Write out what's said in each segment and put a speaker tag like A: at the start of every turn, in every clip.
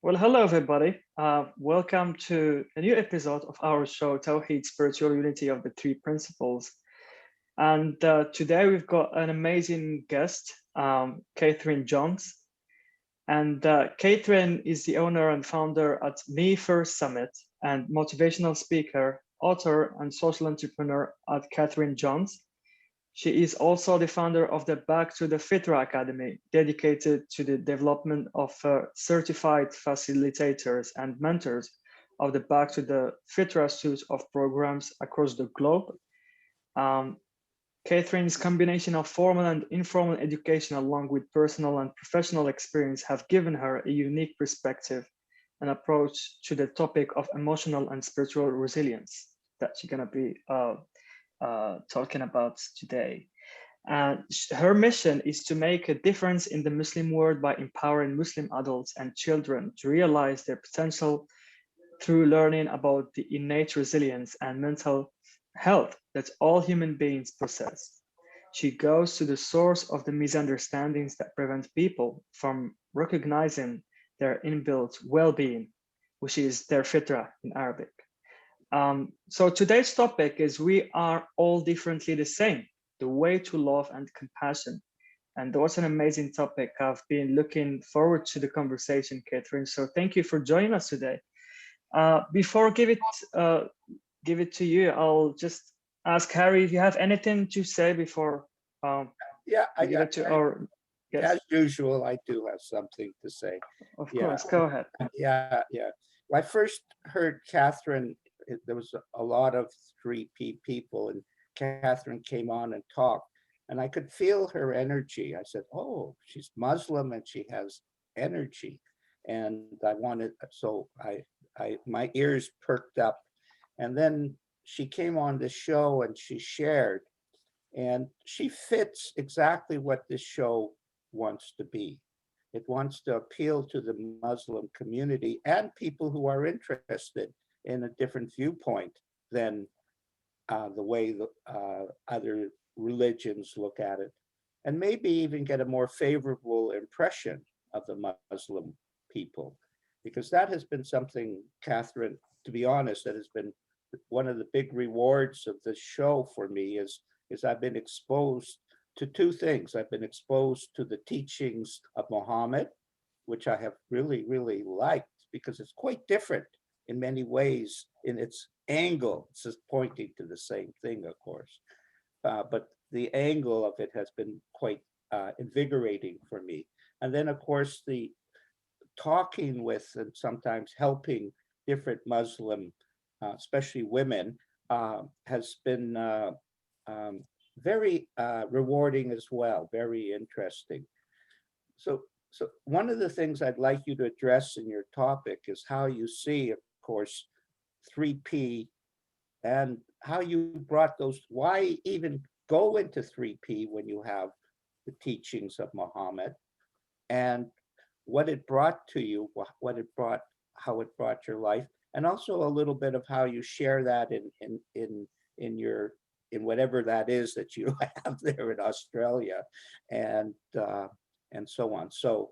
A: Well, hello everybody. Welcome to a new episode of our show, Tawheed, Spiritual Unity of the Three Principles. And today we've got an amazing guest, Kathryn Jones. And Kathryn is the owner and founder at Me First Summit and motivational speaker, author, and social entrepreneur at Kathryn Jones. She is also the founder of the Back to the Fitra Academy, dedicated to the development of certified facilitators and mentors of the Back to the Fitra suite of programs across the globe. Kathryn's combination of formal and informal education, along with personal and professional experience, have given her a unique perspective and approach to the topic of emotional and spiritual resilience that she's going to be talking about today. And her mission is to make a difference in the Muslim world by empowering Muslim adults and children to realize their potential through learning about the innate resilience and mental health that all human beings possess. She goes to the source of the misunderstandings that prevent people from recognizing their inbuilt well-being, which is their fitra in Arabic. So today's topic is we are all differently the same, the way to love and compassion. And that was an amazing topic. I've been looking forward to the conversation, Kathryn. So thank you for joining us today. Before give it to you, I'll just ask Harry if you have anything to say before
B: I
A: give it to our guest.
B: As usual, I do have something to say.
A: Of course, go ahead.
B: Yeah. When I first heard Kathryn, there was a lot of 3P people, and Kathryn came on and talked, and I could feel her energy. I said, "Oh, she's Muslim and she has energy," and my ears perked up, and then she came on the show and she shared, and she fits exactly what this show wants to be. It wants to appeal to the Muslim community and people who are interested in a different viewpoint than the way other religions look at it, and maybe even get a more favorable impression of the Muslim people, because that has been something, Kathryn, to be honest, that has been one of the big rewards of this show for me is I've been exposed to two things. I've been exposed to the teachings of Muhammad, which I have really, really liked, because it's quite different in many ways in its angle. It's just pointing to the same thing, of course. But the angle of it has been quite invigorating for me. And then, of course, the talking with and sometimes helping different Muslim, especially women, has been very rewarding as well, very interesting. So one of the things I'd like you to address in your topic is how you see, of course, 3P, and how you brought those, why even go into 3P when you have the teachings of Muhammad, and what it brought to you, how it brought your life, and also a little bit of how you share that in whatever that is that you have there in Australia, and so on. So,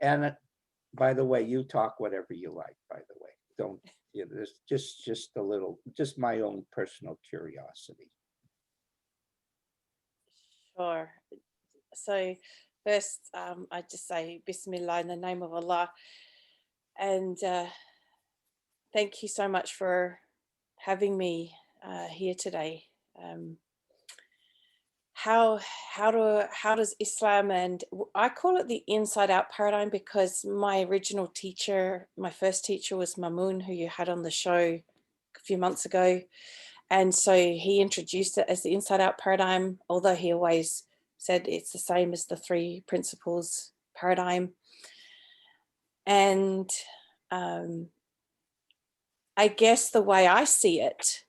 B: and by the way, you talk whatever you like, by the way. Don't, there's just a little, just my own personal curiosity.
C: Sure. So first, I just say Bismillah in the name of Allah, and thank you so much for having me here today. How does Islam, and I call it the inside out paradigm, because my original teacher, my first teacher, was Mamoon, who you had on the show a few months ago, and so he introduced it as the inside out paradigm, although he always said it's the same as the three principles paradigm. And I guess the way I see it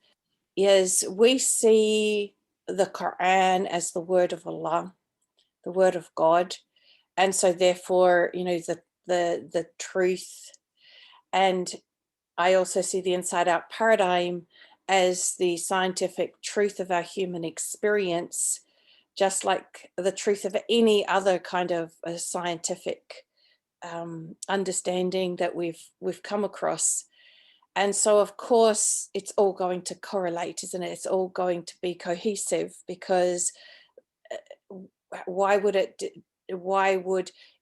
C: is we see the Quran as the word of Allah, the word of God, and so therefore, the truth. And I also see the inside out paradigm as the scientific truth of our human experience, just like the truth of any other kind of a scientific understanding that we've come across. And so, of course, it's all going to correlate, isn't it? It's all going to be cohesive, because why would,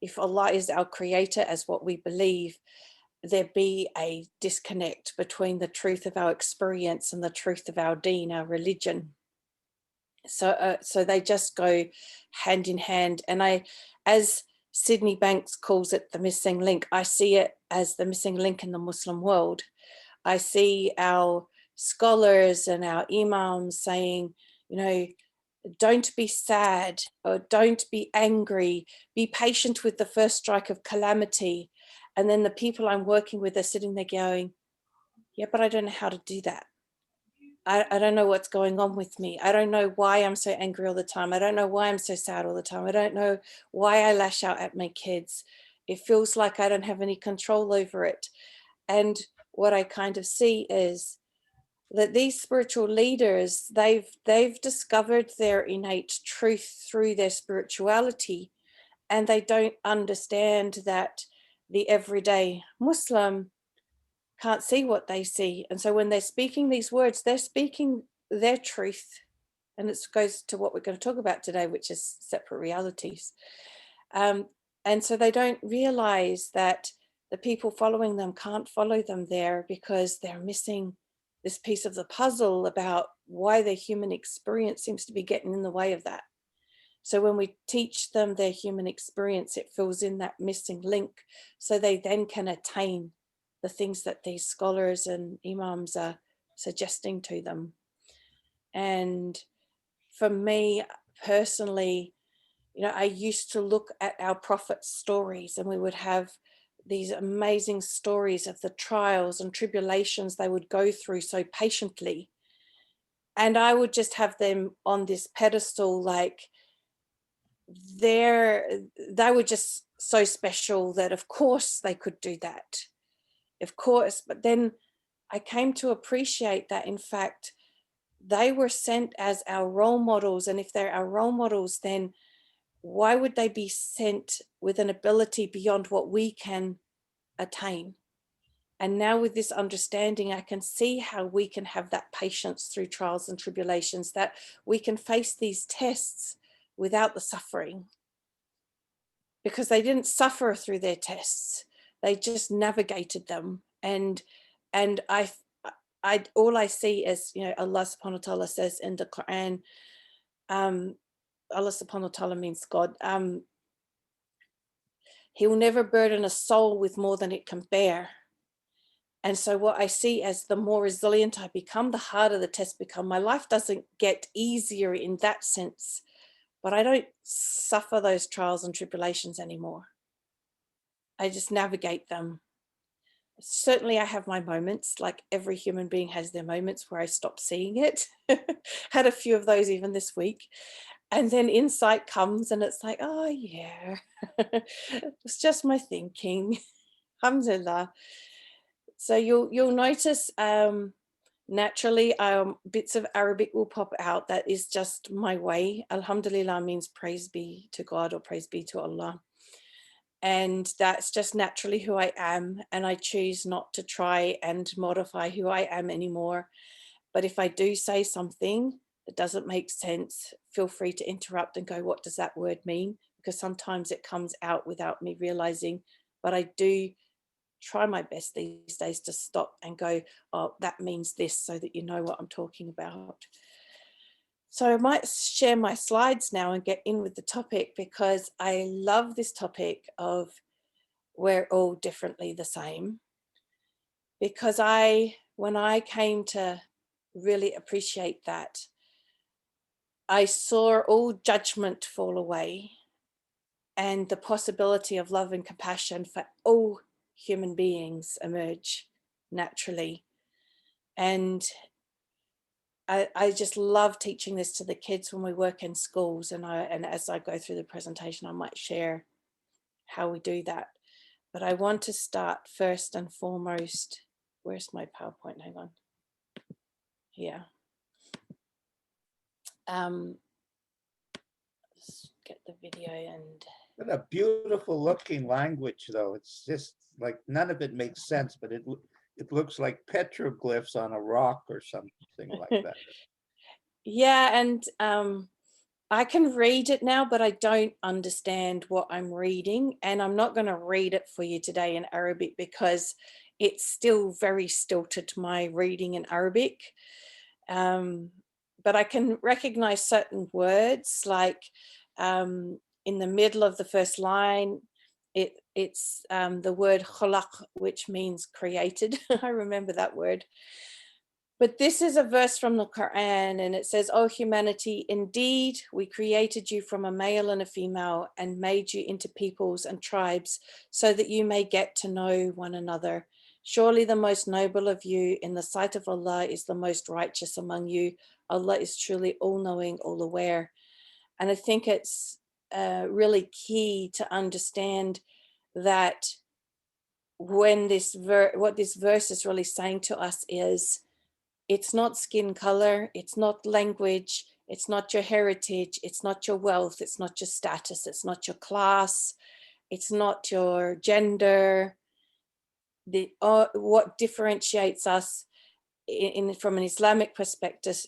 C: if Allah is our creator, as what we believe, there be a disconnect between the truth of our experience and the truth of our deen, our religion? So they just go hand in hand. And as Sydney Banks calls it, the missing link, I see it as the missing link in the Muslim world. I see our scholars and our imams saying, you know, don't be sad, or don't be angry, be patient with the first strike of calamity. And then the people I'm working with are sitting there going, yeah, but I don't know how to do that. I don't know what's going on with me. I don't know why I'm so angry all the time. I don't know why I'm so sad all the time. I don't know why I lash out at my kids. It feels like I don't have any control over it. And what I kind of see is that these spiritual leaders, they've discovered their innate truth through their spirituality, and they don't understand that the everyday Muslim can't see what they see. And so when they're speaking these words, they're speaking their truth. And it goes to what we're going to talk about today, which is separate realities. And so they don't realize that the people following them can't follow them there, because they're missing this piece of the puzzle about why their human experience seems to be getting in the way of that. So when we teach them their human experience, it fills in that missing link, so they then can attain the things that these scholars and imams are suggesting to them. And for me personally, you know, I used to look at our prophets' stories, and we would have these amazing stories of the trials and tribulations they would go through so patiently. And I would just have them on this pedestal, like they were just so special that of course they could do that. Of course. But then I came to appreciate that, in fact, they were sent as our role models. And if they're our role models, then why would they be sent with an ability beyond what we can attain? And now with this understanding, I can see how we can have that patience through trials and tribulations, that we can face these tests without the suffering, because they didn't suffer through their tests. They just navigated them. And I all I see is, you know, Allah subhanahu wa ta'ala says in the Quran, Allah subhanahu wa ta'ala means God, he will never burden a soul with more than it can bear. And so what I see as the more resilient I become, the harder the tests become. My life doesn't get easier in that sense, but I don't suffer those trials and tribulations anymore. I just navigate them. Certainly I have my moments, like every human being has their moments where I stop seeing it. Had a few of those even this week. And then insight comes and it's like, oh yeah, it's just my thinking. Alhamdulillah. So you'll notice naturally bits of Arabic will pop out. That is just my way. Alhamdulillah means praise be to God, or praise be to Allah. And that's just naturally who I am. And I choose not to try and modify who I am anymore. But if I do say something that doesn't make sense, feel free to interrupt and go, what does that word mean? Because sometimes it comes out without me realizing, but I do try my best these days to stop and go, oh, that means this, so that you know what I'm talking about. So I might share my slides now and get in with the topic, because I love this topic of we're all differently the same. Because when I came to really appreciate that, I saw all judgment fall away and the possibility of love and compassion for all human beings emerge naturally. And I just love teaching this to the kids when we work in schools, and as I go through the presentation, I might share how we do that. But I want to start first and foremost. Where's my PowerPoint? Hang on. Here. Let's get the video and
B: What a beautiful looking language, though. It's just like none of it makes sense, but it looks like petroglyphs on a rock or something like that.
C: Yeah, and I can read it now, but I don't understand what I'm reading, and I'm not going to read it for you today in Arabic because it's still very stilted, my reading in Arabic. But I can recognize certain words, like in the middle of the first line, it's the word khalaq, which means created. I remember that word. But this is a verse from the Quran, and it says, "O humanity, indeed, we created you from a male and a female and made you into peoples and tribes so that you may get to know one another. Surely the most noble of you in the sight of Allah is the most righteous among you. Allah is truly all-knowing, all-aware." And I think it's really key to understand that when what this verse is really saying to us is, it's not skin color, it's not language, it's not your heritage, it's not your wealth, it's not your status, it's not your class, it's not your gender. What differentiates us from an Islamic perspective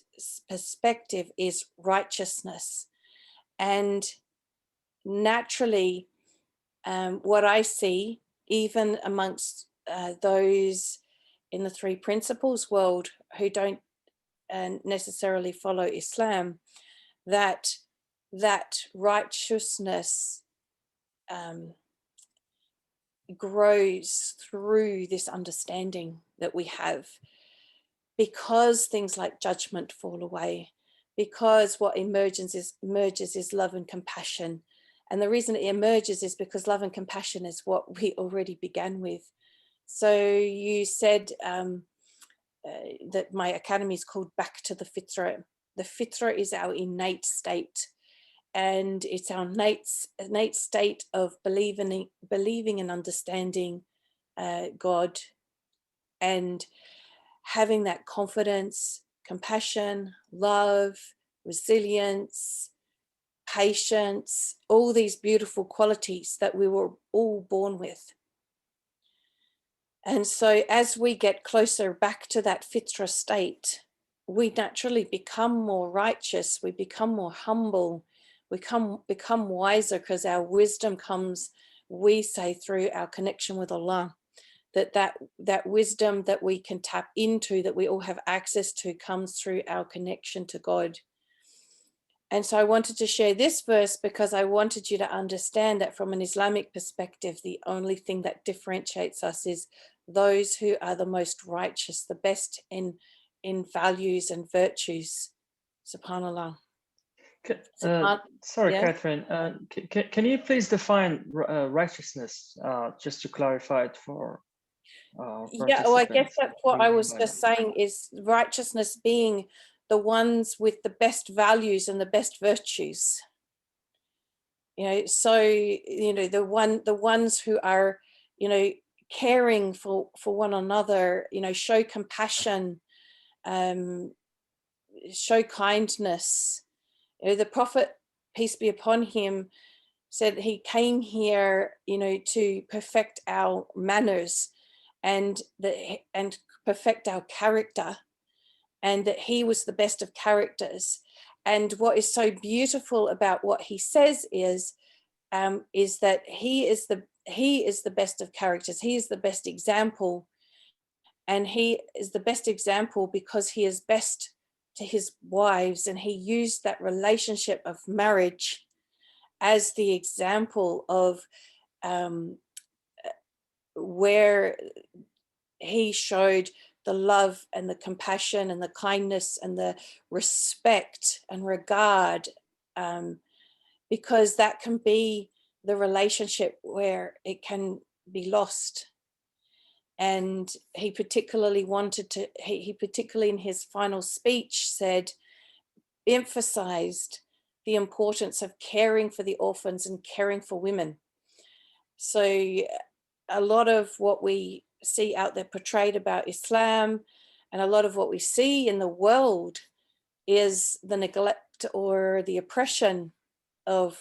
C: is righteousness. And naturally, what I see, even amongst those in the three principles world who don't necessarily follow Islam, that righteousness grows through this understanding that we have, because things like judgment fall away, because what emerges is love and compassion. And the reason it emerges is because love and compassion is what we already began with. So you said that my academy is called Back to the Fitra. The Fitra is our innate state, and it's our innate state of believing and understanding God, and having that confidence, compassion, love, resilience, patience, all these beautiful qualities that we were all born with. And so as we get closer back to that fitra state, we naturally become more righteous, we become more humble, we become wiser, because our wisdom comes, we say, through our connection with Allah. That wisdom that we can tap into, that we all have access to, comes through our connection to God. And so I wanted to share this verse because I wanted you to understand that from an Islamic perspective, the only thing that differentiates us is those who are the most righteous, the best in values and virtues. SubhanAllah.
A: Sorry,
C: Yeah?
A: Kathryn, can you please define righteousness, just to clarify it for
C: Yeah, well, I guess
A: participants?
C: that's what
A: What do
C: I
A: you mean
C: was
A: by
C: just
A: that?
C: saying, is righteousness being the ones with the best values and the best virtues. So the ones who are caring for one another, show compassion, show kindness. The Prophet, peace be upon him, said he came here to perfect our manners and perfect our character, and that he was the best of characters. And what is so beautiful about what he says is that he is the best of characters. He is the best example, and he is the best example because he is best to his wives, and he used that relationship of marriage as the example of where he showed the love and the compassion and the kindness and the respect and regard, because that can be the relationship where it can be lost. And he particularly he particularly in his final speech emphasized the importance of caring for the orphans and caring for women. So a lot of what we see out there portrayed about Islam, and a lot of what we see in the world, is the neglect or the oppression of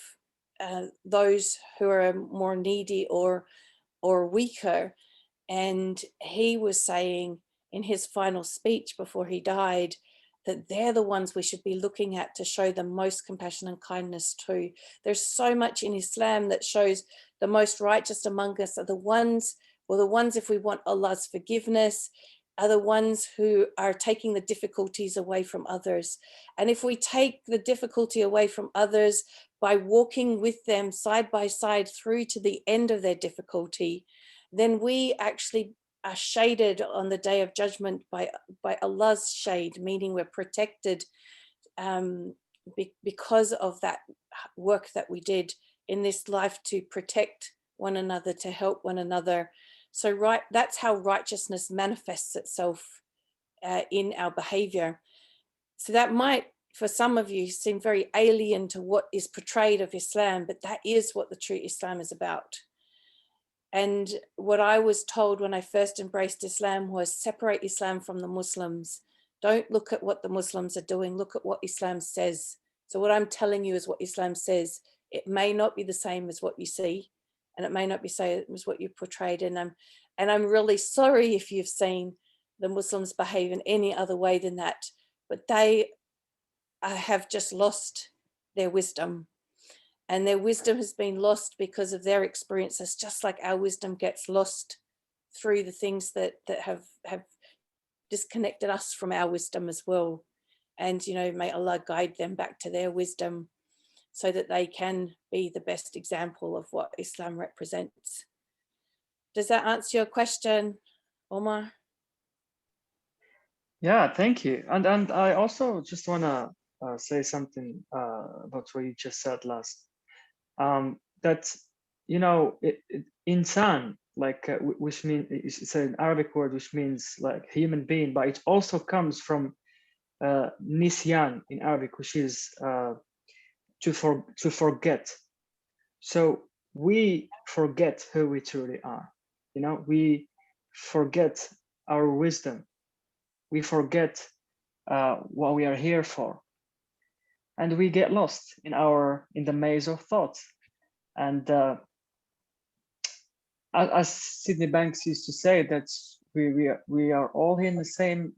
C: those who are more needy or weaker. And he was saying in his final speech before he died that they're the ones we should be looking at to show the most compassion and kindness to. There's so much in Islam that shows the most righteous among us are the ones, well, the ones, if we want Allah's forgiveness, are the ones who are taking the difficulties away from others. And if we take the difficulty away from others by walking with them side by side through to the end of their difficulty, then we actually are shaded on the day of judgment by Allah's shade, meaning we're protected because of that work that we did in this life to protect one another, to help one another. So that's how righteousness manifests itself in our behavior. So that might, for some of you, seem very alien to what is portrayed of Islam, but that is what the true Islam is about. And what I was told when I first embraced Islam was separate Islam from the Muslims. Don't look at what the Muslims are doing, look at what Islam says. So what I'm telling you is what Islam says. It may not be the same as what you see, and it may not be the same as what you portrayed. And I'm really sorry if you've seen the Muslims behave in any other way than that, but they have just lost their wisdom. And their wisdom has been lost because of their experiences, just like our wisdom gets lost through the things that have disconnected us from our wisdom as well. And, you know, may Allah guide them back to their wisdom so that they can be the best example of what Islam represents. Does that answer your question, Omar?
A: Yeah, thank you. And I also just want to say something about what you just said last. That, you know, insan, like which means, it's an Arabic word which means like human being, but it also comes from nisyan in Arabic, which is to forget. So we forget who we truly are. You know, we forget our wisdom. We forget what we are here for, and we get lost in the maze of thoughts. And as Sydney Banks used to say, that we are all in the same,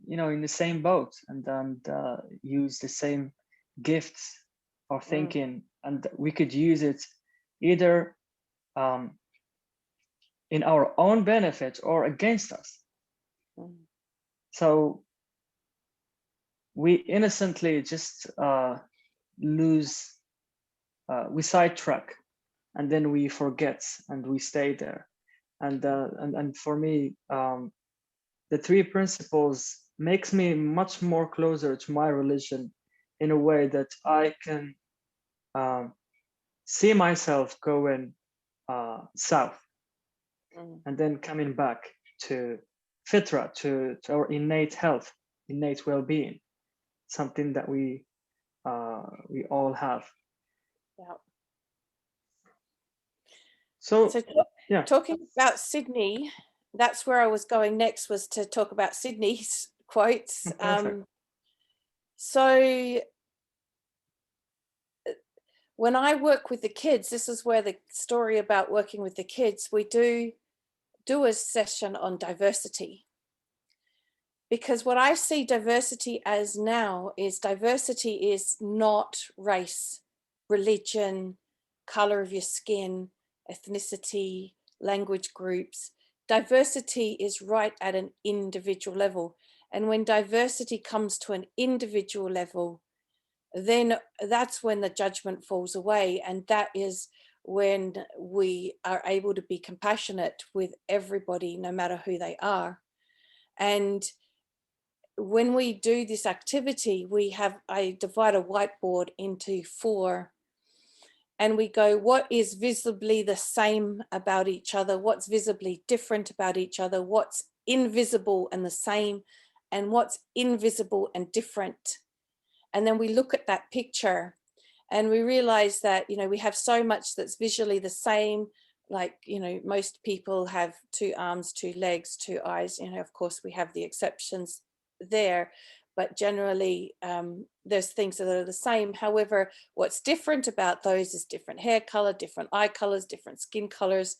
A: you know, in the same boat, and use the same gifts of thinking, and we could use it either in our own benefit or against us. So we innocently just we sidetrack, and then we forget, and we stay there. And for me, the three principles makes me much more closer to my religion, in a way that I can see myself going south, and then coming back to fitra, to our innate health, innate well-being, something that we all have.
C: Yeah.
A: So yeah,
C: talking about Sydney, that's where I was going next, was to talk about Sydney's quotes. So when I work with the kids, this is where the story about working with the kids, we do a session on diversity. Because what I see diversity as now is diversity is not race, religion, color of your skin, ethnicity, language groups. Diversity is right at an individual level. And when diversity comes to an individual level, then that's when the judgment falls away. And that is when we are able to be compassionate with everybody, no matter who they are. And when we do this activity, I divide a whiteboard into 4, and we go, what is visibly the same about each other? What's visibly different about each other? What's invisible and the same? And what's invisible and different? And then we look at that picture and we realize that, you know, we have so much that's visually the same. Like, you know, most people have 2 arms, 2 legs, 2 eyes. You know, of course, we have the exceptions there, but generally there's things that are the same. However, what's different about those is different hair color, different eye colors, different skin colors.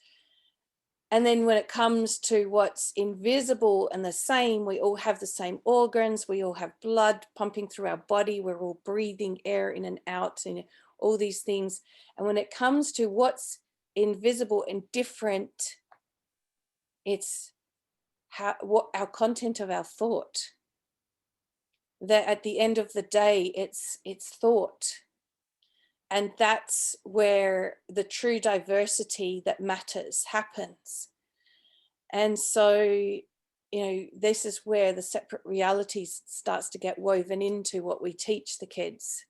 C: And then when it comes to what's invisible and the same, we all have the same organs, we all have blood pumping through our body, we're all breathing air in and out and all these things. And when it comes to what's invisible and different, it's what our content of our thought. That at the end of the day, it's thought. And that's where the true diversity that matters happens. And so, you know, this is where the separate realities starts to get woven into what we teach the kids.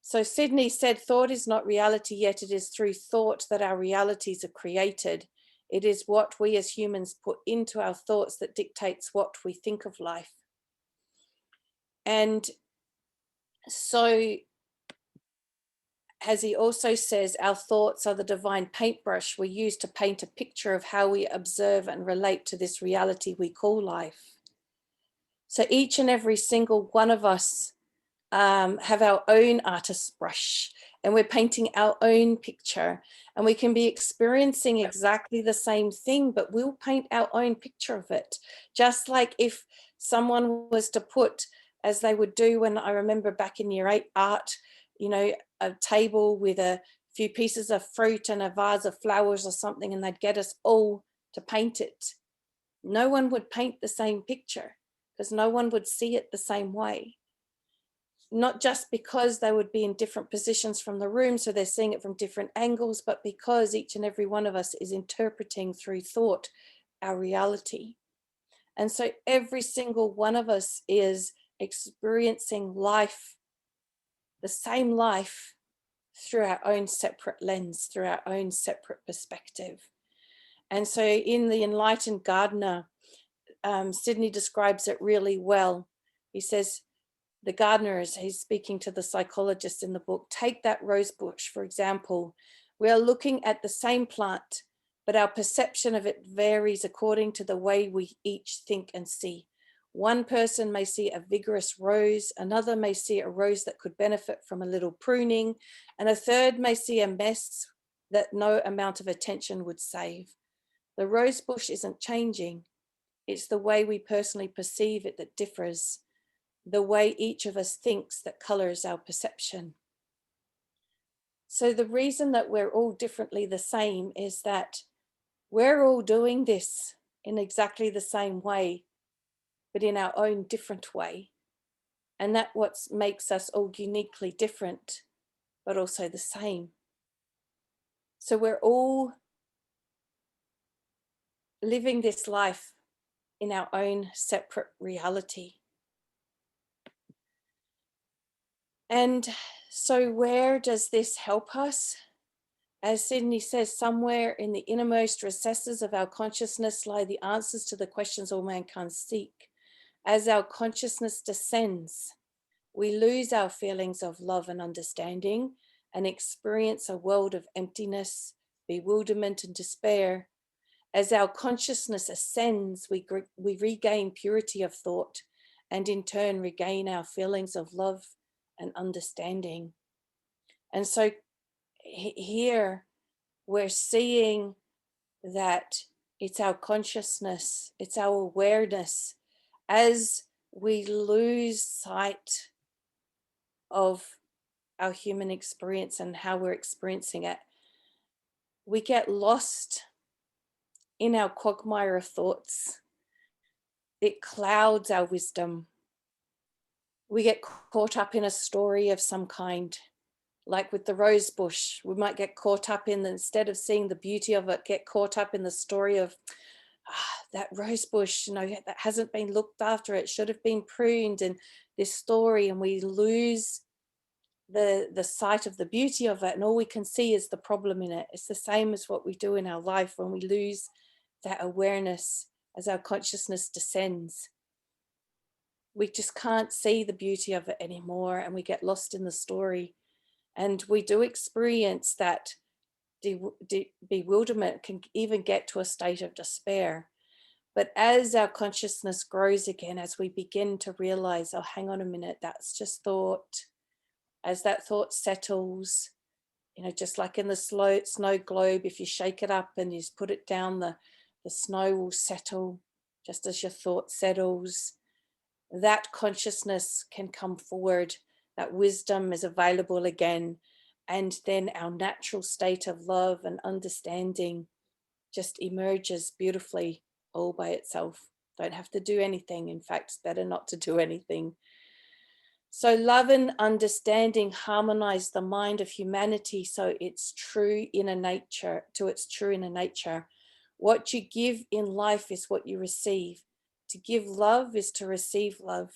C: So Sydney said, thought is not reality, yet it is through thought that our realities are created. It is what we as humans put into our thoughts that dictates what we think of life. And so, as he also says, our thoughts are the divine paintbrush we use to paint a picture of how we observe and relate to this reality we call life. So each and every single one of us have our own artist's brush, and we're painting our own picture, and we can be experiencing exactly the same thing, but we'll paint our own picture of it. Just like if someone was to put, as they would do when I remember back in year 8 art, you know, a table with a few pieces of fruit and a vase of flowers or something, and they'd get us all to paint it. No one would paint the same picture because no one would see it the same way. Not just because they would be in different positions from the room, so they're seeing it from different angles, but because each and every one of us is interpreting through thought our reality. And so every single one of us is experiencing life, the same life, through our own separate lens, through our own separate perspective. And so in The Enlightened Gardener, Sydney describes it really well. He says, the gardener, as he's speaking to the psychologist in the book, take that rose bush, for example. We are looking at the same plant, but our perception of it varies according to the way we each think and see. One person may see a vigorous rose, another may see a rose that could benefit from a little pruning, and a third may see a mess that no amount of attention would save. The rose bush isn't changing. It's the way we personally perceive it that differs. The way each of us thinks that colors our perception. So the reason that we're all differently the same is that we're all doing this in exactly the same way, but in our own different way. And that's what makes us all uniquely different, but also the same. So we're all living this life in our own separate reality. And so where does this help us? As Sydney says, somewhere in the innermost recesses of our consciousness lie the answers to the questions all mankind seek. As our consciousness descends, we lose our feelings of love and understanding and experience a world of emptiness, bewilderment, and despair. As our consciousness ascends, we regain purity of thought and in turn regain our feelings of love and understanding. And so here we're seeing that it's our consciousness, it's our awareness. As we lose sight of our human experience and how we're experiencing it, we get lost in our quagmire of thoughts. It clouds our wisdom. We get caught up in a story of some kind, like with the rose bush. We might get caught up in, instead of seeing the beauty of it, get caught up in the story of that rose bush, you know, that hasn't been looked after. It should have been pruned, and this story, and we lose the sight of the beauty of it, and all we can see is the problem in it. It's the same as what we do in our life when we lose that awareness as our consciousness descends. We just can't see the beauty of it anymore, and we get lost in the story. And we do experience that bewilderment, can even get to a state of despair. But as our consciousness grows again, as we begin to realize, oh, hang on a minute, that's just thought. As that thought settles, you know, just like in the snow globe, if you shake it up and you just put it down, the snow will settle just as your thought settles. That consciousness can come forward, that wisdom is available again. And then our natural state of love and understanding just emerges beautifully all by itself. Don't have to do anything. In fact, it's better not to do anything. So love and understanding harmonize the mind of humanity so its true inner nature, to its true inner nature. What you give in life is what you receive. To give love is to receive love.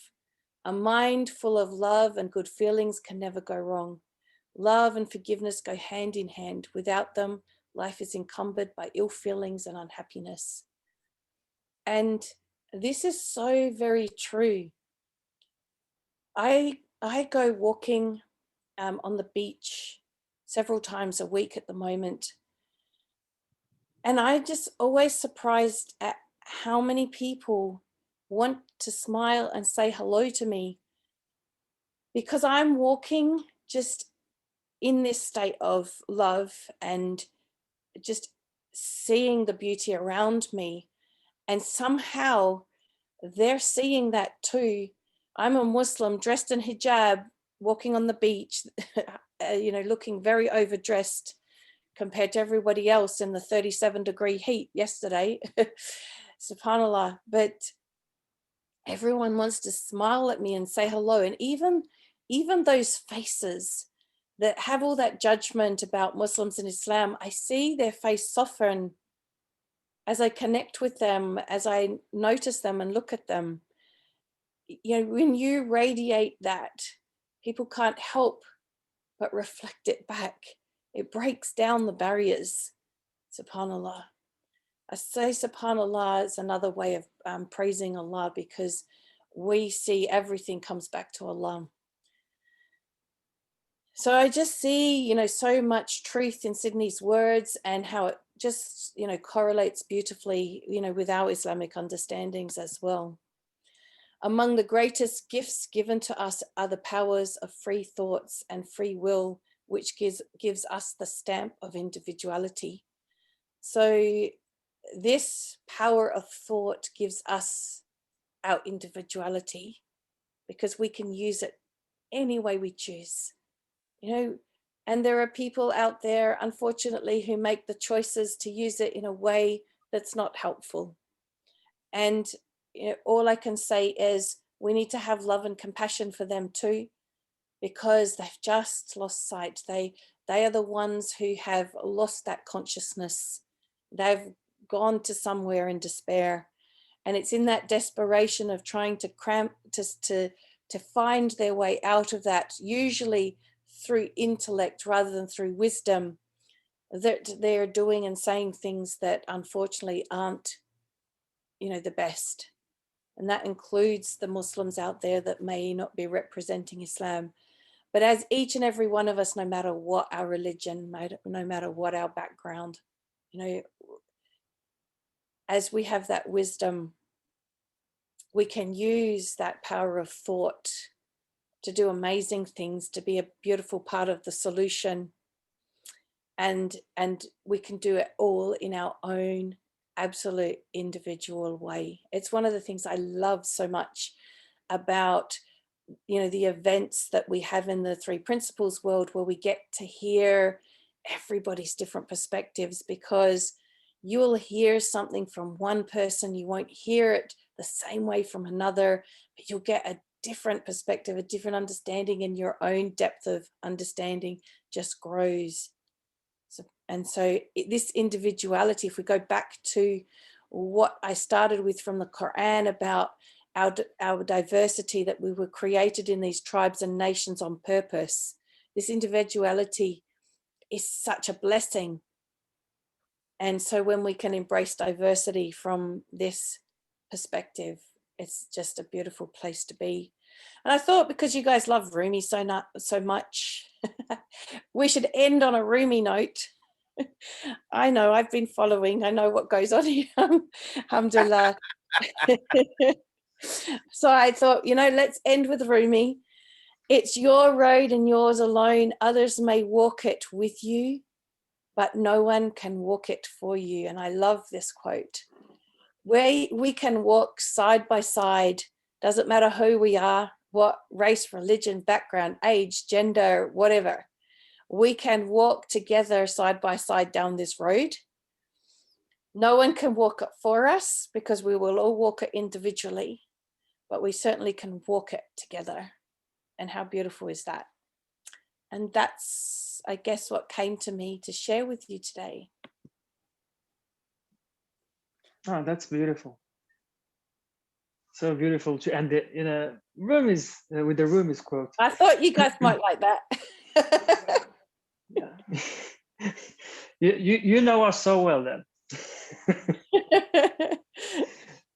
C: A mind full of love and good feelings can never go wrong. Love and forgiveness go hand in hand. Without them, life is encumbered by ill feelings and unhappiness. And this is so very true. I go walking on the beach several times a week at the moment. And I'm just always surprised at how many people want to smile and say hello to me, because I'm walking just in this state of love and just seeing the beauty around me. And somehow they're seeing that too. I'm a Muslim dressed in hijab, walking on the beach, you know, looking very overdressed compared to everybody else in the 37-degree heat yesterday. SubhanAllah. But everyone wants to smile at me and say hello. And even those faces that have all that judgment about Muslims and Islam, I see their face soften as I connect with them, as I notice them and look at them. You know, when you radiate that, people can't help but reflect it back. It breaks down the barriers. SubhanAllah. I say SubhanAllah is another way of praising Allah, because we see everything comes back to Allah. So I just see, you know, so much truth in Sydney's words and how it just, you know, correlates beautifully, you know, with our Islamic understandings as well. Among the greatest gifts given to us are the powers of free thoughts and free will, which gives us the stamp of individuality. So this power of thought gives us our individuality, because we can use it any way we choose, you know. And there are people out there, unfortunately, who make the choices to use it in a way that's not helpful. And you know, all I can say is we need to have love and compassion for them too, because they've just lost sight. They are the ones who have lost that consciousness. They've gone to somewhere in despair. And it's in that desperation of trying to to find their way out of that, usually through intellect rather than through wisdom, that they're doing and saying things that unfortunately aren't, you know, the best. And that includes the Muslims out there that may not be representing Islam. But as each and every one of us, no matter what our religion, no matter what our background, you know, as we have that wisdom, we can use that power of thought to do amazing things, to be a beautiful part of the solution. And we can do it all in our own absolute individual way. It's one of the things I love so much about, you know, the events that we have in the Three Principles world, where we get to hear everybody's different perspectives, because you will hear something from one person, you won't hear it the same way from another, but you'll get a different perspective, a different understanding, and your own depth of understanding just grows. So this individuality, if we go back to what I started with from the Quran about our diversity, that we were created in these tribes and nations on purpose, this individuality is such a blessing. And so when we can embrace diversity from this perspective, it's just a beautiful place to be. And I thought, because you guys love Rumi so much, we should end on a Rumi note. I know, I've been following. I know what goes on here. Alhamdulillah. So I thought, let's end with Rumi. It's your road and yours alone. Others may walk it with you, but no one can walk it for you. And I love this quote. We can walk side by side. Doesn't matter who we are, what race, religion, background, age, gender, whatever. We can walk together side by side down this road. No one can walk it for us because we will all walk it individually, but we certainly can walk it together. And how beautiful is that? And that's, I guess, what came to me to share with you today.
A: Oh, that's beautiful. So beautiful to end it in a Rumi's with the Rumi's quote.
C: I thought you guys might like that.
A: Yeah. you know us so well then.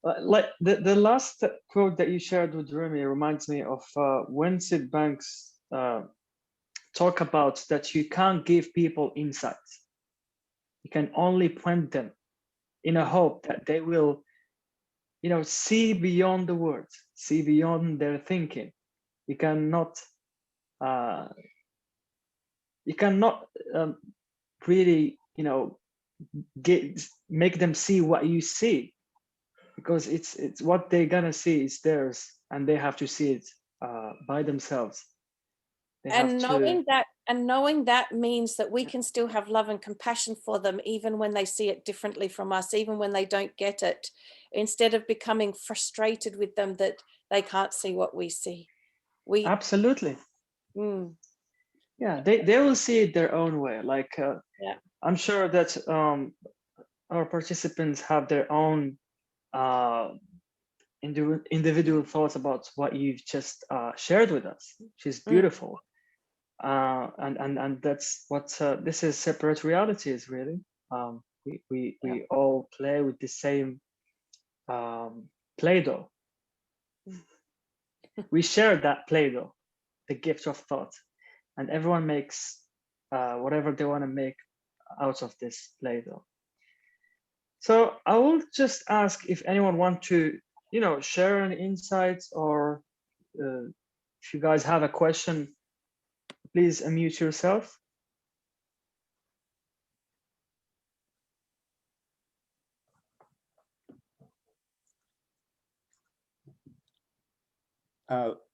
A: Like the last quote that you shared with Rumi reminds me of when Sid Banks talk about that you can't give people insights. You can only point them in a hope that they will, see beyond the words, see beyond their thinking. You cannot really, make them see what you see, because it's what they're gonna see is theirs, and they have to see it by themselves.
C: And knowing that means that we can still have love and compassion for them, even when they see it differently from us, even when they don't get it, instead of becoming frustrated with them that they can't see what we see.
A: Absolutely. Yeah, they will see it their own way. Like
C: yeah.
A: I'm sure that our participants have their own individual thoughts about what you've just shared with us, which is beautiful. And that's what this is. Separate realities, really. We all play with the same Play-Doh. We share that Play-Doh, the gift of thought, and everyone makes whatever they want to make out of this Play-Doh. So I will just ask if anyone want to, share any insights, or if you guys have a question, please unmute yourself.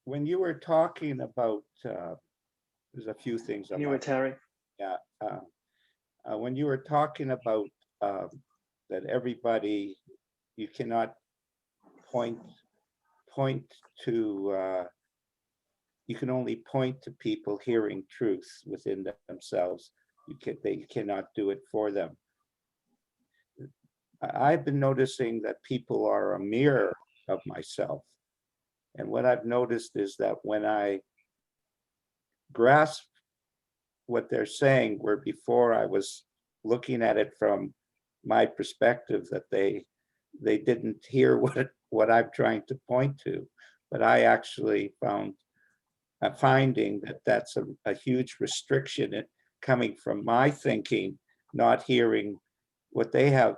B: When you were talking about, there's a few things.
A: Terry.
B: Yeah. When you were talking about that everybody, you cannot point to, you can only point to people hearing truth within themselves. They cannot do it for them. I've been noticing that people are a mirror of myself. And what I've noticed is that when I grasp what they're saying, where before I was looking at it from my perspective, that they didn't hear what I'm trying to point to, but I actually finding that that's a huge restriction coming from my thinking, not hearing what they have.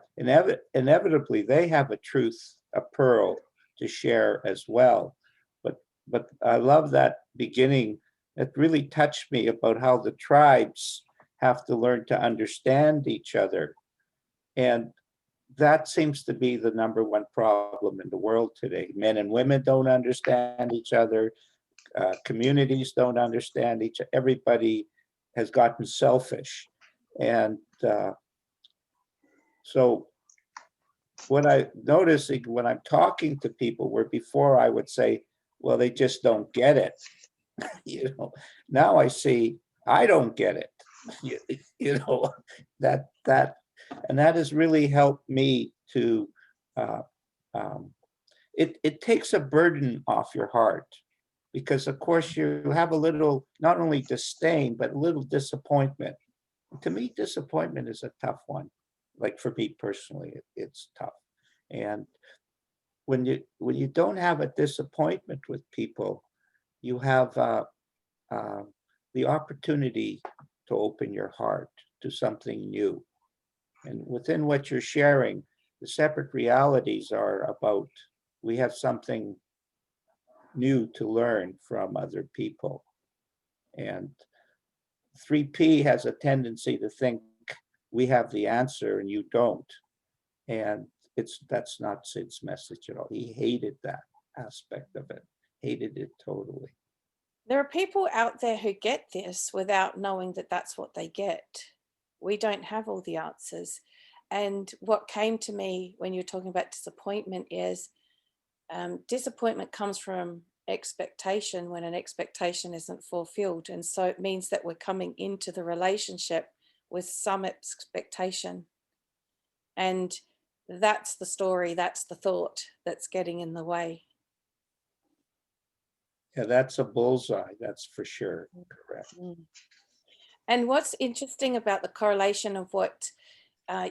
B: Inevitably, they have a truth, a pearl to share as well. But I love that beginning. It really touched me about how the tribes have to learn to understand each other. And that seems to be the #1 problem in the world today. Men and women don't understand each other. Communities don't understand each other. Everybody has gotten selfish. And so what I'm noticing when I'm talking to people, where before I would say, well, they just don't get it. Now I see I don't get it. And that has really helped me to, it takes a burden off your heart, because of course you have a little, not only disdain, but a little disappointment. To me, disappointment is a tough one. Like for me personally, it's tough. And when you don't have a disappointment with people, you have the opportunity to open your heart to something new. And within what you're sharing, the separate realities are about, we have something new to learn from other people. And 3P has a tendency to think we have the answer and you don't. And that's not Sid's message at all. He hated that aspect of it, hated it totally.
C: There are people out there who get this without knowing that that's what they get. We don't have all the answers. And what came to me when you're talking about disappointment is disappointment comes from expectation when an expectation isn't fulfilled. And so it means that we're coming into the relationship with some expectation. And that's the story, that's the thought that's getting in the way.
B: Yeah, that's a bullseye, that's for sure, correct.
C: And what's interesting about the correlation of what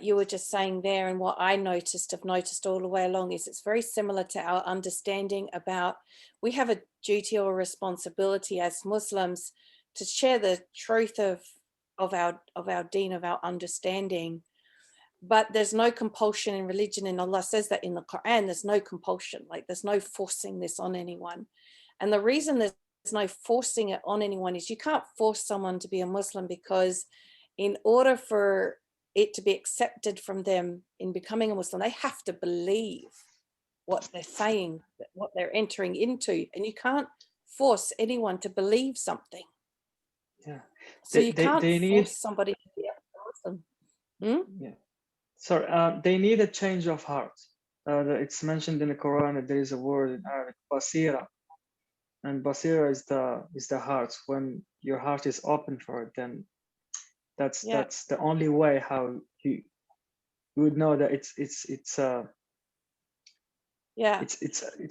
C: you were just saying there and what I have noticed all the way along is it's very similar to our understanding about, we have a duty or responsibility as Muslims to share the truth of our deen, of our understanding. But there's no compulsion in religion, and Allah says that in the Quran, there's no compulsion, like there's no forcing this on anyone. And the reason there's no forcing it on anyone is you can't force someone to be a Muslim, because in order for it to be accepted from them in becoming a Muslim, they have to believe what they're saying, what they're entering into, and you can't force anyone to believe something.
A: Yeah.
C: So you can't force somebody to be a Muslim.
A: Yeah. Sorry, they need a change of heart. It's mentioned in the Quran that there is a word in Arabic, basira, and basira is the heart. When your heart is open for it, then that's the only way how you would know that it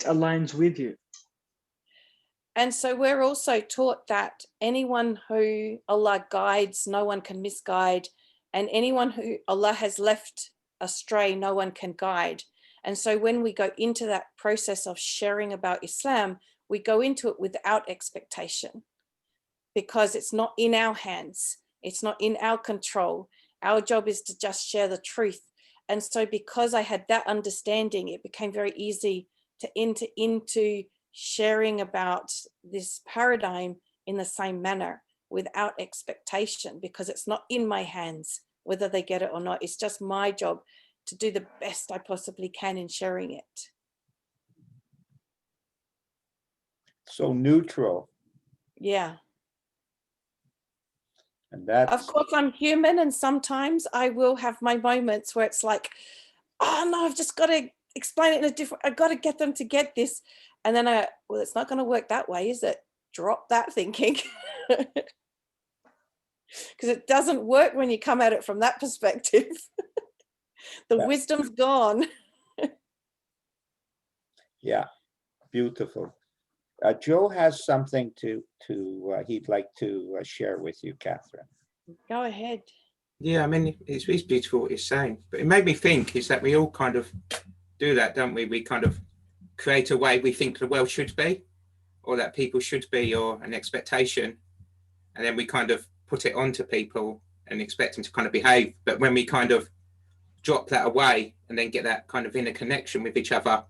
A: aligns with you.
C: And so we're also taught that anyone who Allah guides, no one can misguide, and anyone who Allah has left astray, no one can guide. And so when we go into that process of sharing about Islam, we go into it without expectation, because it's not in our hands. It's not in our control. Our job is to just share the truth. And so because I had that understanding, it became very easy to enter into sharing about this paradigm in the same manner without expectation, because it's not in my hands whether they get it or not. It's just my job to do the best I possibly can in sharing it.
B: So neutral.
C: Yeah.
B: And that's,
C: of course, I'm human, and sometimes I will have my moments where it's like, oh no, I've just got to explain it in a different, I've got to get them to get this. And then well, it's not going to work that way, is it? Drop that thinking. Because it doesn't work when you come at it from that perspective. The wisdom's gone.
B: Yeah, beautiful. Joe has something he'd like to share with you, Kathryn.
C: Go ahead.
D: Yeah, I mean, it's beautiful what you're saying, but it made me think is that we all kind of do that, don't we? We kind of create a way we think the world should be, or that people should be, or an expectation, and then we kind of put it onto people and expect them to kind of behave. But when we kind of drop that away and then get that kind of inner connection with each other,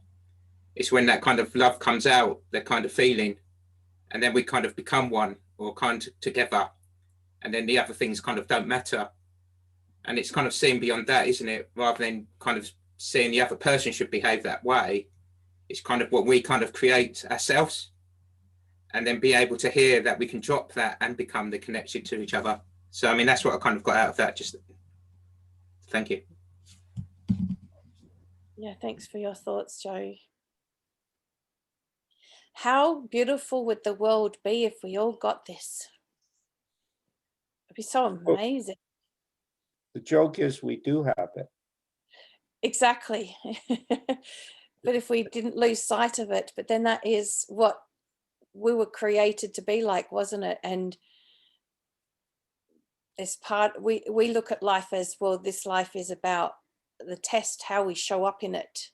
D: it's when that kind of love comes out, that kind of feeling, and then we kind of become one, or kind of together, and then the other things kind of don't matter. And it's kind of seeing beyond that, isn't it? Rather than kind of seeing the other person should behave that way, it's kind of what we kind of create ourselves, and then be able to hear that we can drop that and become the connection to each other. So, I mean, that's what I kind of got out of that. Just thank you.
C: Yeah, thanks for your thoughts, Joe. How beautiful would the world be if we all got this? It'd be so amazing.
B: The joke is we do have it.
C: Exactly. But if we didn't lose sight of it, but then that is what we were created to be like, wasn't it? And this part, we look at life as, well, this life is about the test, how we show up in it.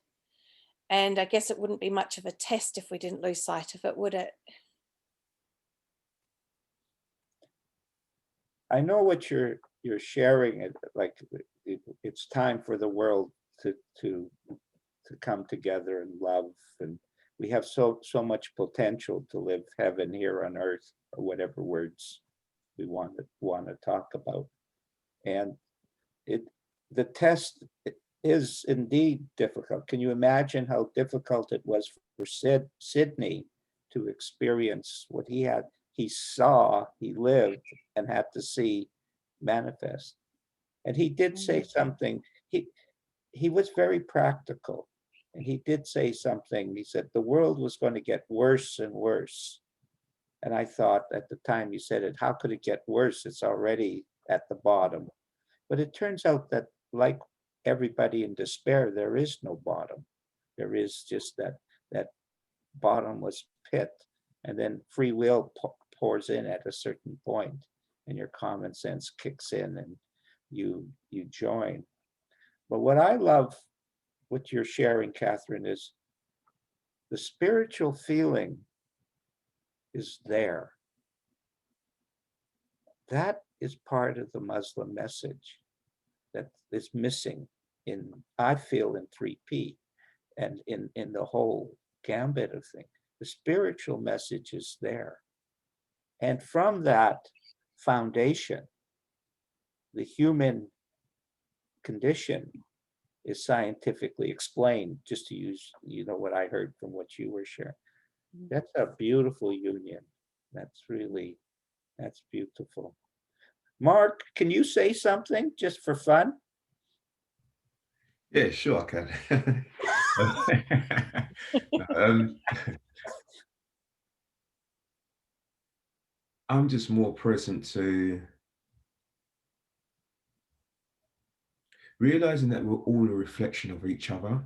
C: And I guess it wouldn't be much of a test if we didn't lose sight of it, would it?
B: I know what you're you're sharing it like it's time for the world to come together and love, and we have so much potential to live heaven here on earth, or whatever words we want to talk about. And the test is indeed difficult. Can you imagine how difficult it was for Sydney to experience what he had? He saw, he lived, and had to see manifest. And he did say something. He was very practical, and he did say something. He said the world was going to get worse and worse. And I thought at the time he said it, how could it get worse? It's already at the bottom. But it turns out that, like everybody in despair, there is no bottom. There is just that bottomless pit, and then free will pours in at a certain point, and your common sense kicks in, and you join. But what I love, what you're sharing, Kathryn, is the spiritual feeling is there. That is part of the Muslim message that is missing in, I feel, in 3P and in the whole gambit of things. The spiritual message is there. And from that foundation, the human condition is scientifically explained, just to use, what I heard from what you were sharing. That's a beautiful union. That's beautiful. Mark, can you say something just for fun?
E: Yeah, sure, I can. I'm just more present to realizing that we're all a reflection of each other.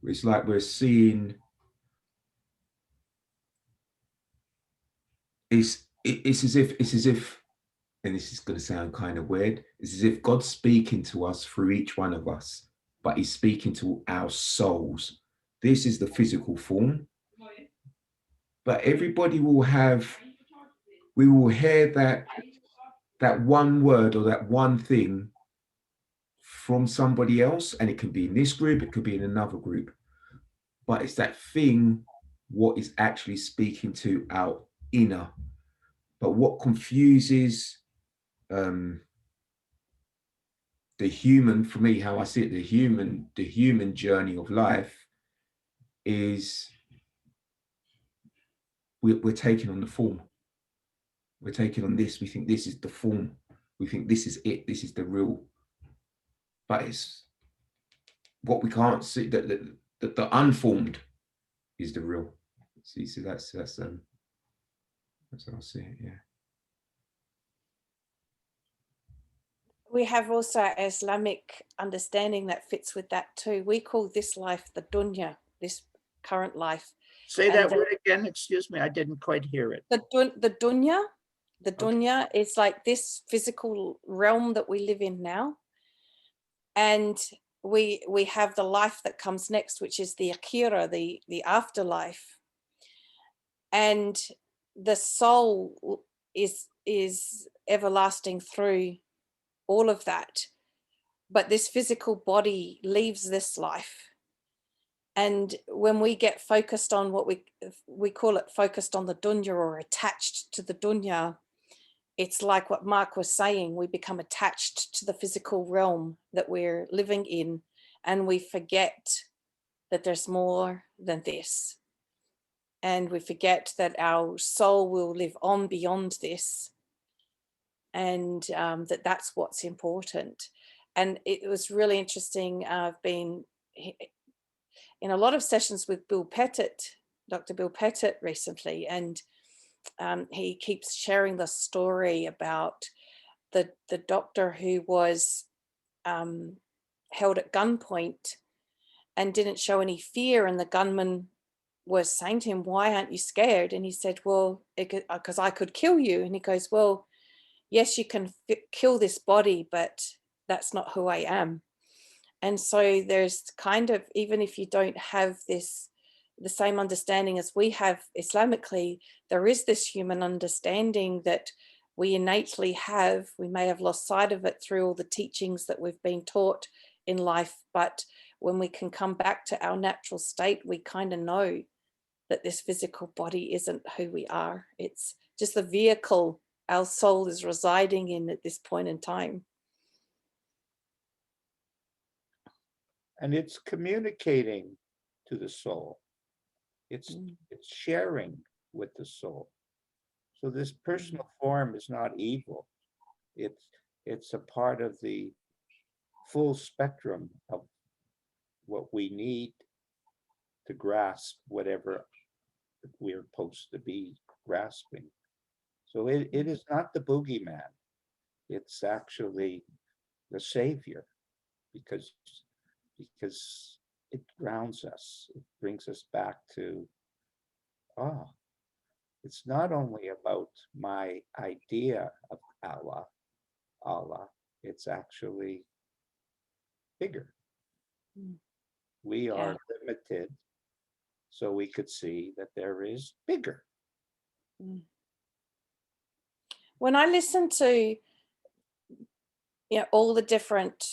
E: It's like we're seeing, it's as if, and this is going to sound kind of weird, it's as if God's speaking to us through each one of us, but he's speaking to our souls. This is the physical form, but everybody will we will hear that one word or that one thing from somebody else, and it can be in this group, it could be in another group, but it's that thing what is actually speaking to our inner. But what confuses the human, for me, how I see it, the human journey of life is we're taking on the form. We're taking on this. We think this is the form. We think this is it. This is the real. But it's what we can't see. That the unformed is the real. See, so that's how I see it. Yeah.
C: We have also an Islamic understanding that fits with that too. We call this life the dunya, this current life.
B: Say that word again, excuse me, I didn't quite hear it.
C: The dunya, dunya is like this physical realm that we live in now. And we have the life that comes next, which is the akhirah, the afterlife. And the soul is everlasting through all of that, but this physical body leaves this life. And when we get focused on what we call it, focused on the dunya or attached to the dunya, it's like what Mark was saying, we become attached to the physical realm that we're living in, and we forget that there's more than this. And we forget that our soul will live on beyond this, and that's what's important. And it was really interesting. I've been in a lot of sessions with Bill Pettit, Dr. Bill Pettit recently, and he keeps sharing the story about the doctor who was held at gunpoint and didn't show any fear, and the gunman was saying to him, "Why aren't you scared?" And he said, "Well, because I could kill you." And he goes, "Well, yes, you can kill this body, but that's not who I am." And so there's kind of, even if you don't have the same understanding as we have Islamically, there is this human understanding that we innately have. We may have lost sight of it through all the teachings that we've been taught in life, but when we can come back to our natural state, we kind of know that this physical body isn't who we are. It's just the vehicle our soul is residing in at this point in time.
B: And it's communicating to the soul. It's sharing with the soul. So this personal form is not evil. It's a part of the full spectrum of what we need to grasp whatever we're supposed to be grasping. So it is not the boogeyman. It's actually the savior, because it grounds us. It brings us back to, oh, it's not only about my idea of Allah, it's actually bigger. We are limited, so we could see that there is bigger.
C: When I listen to all the different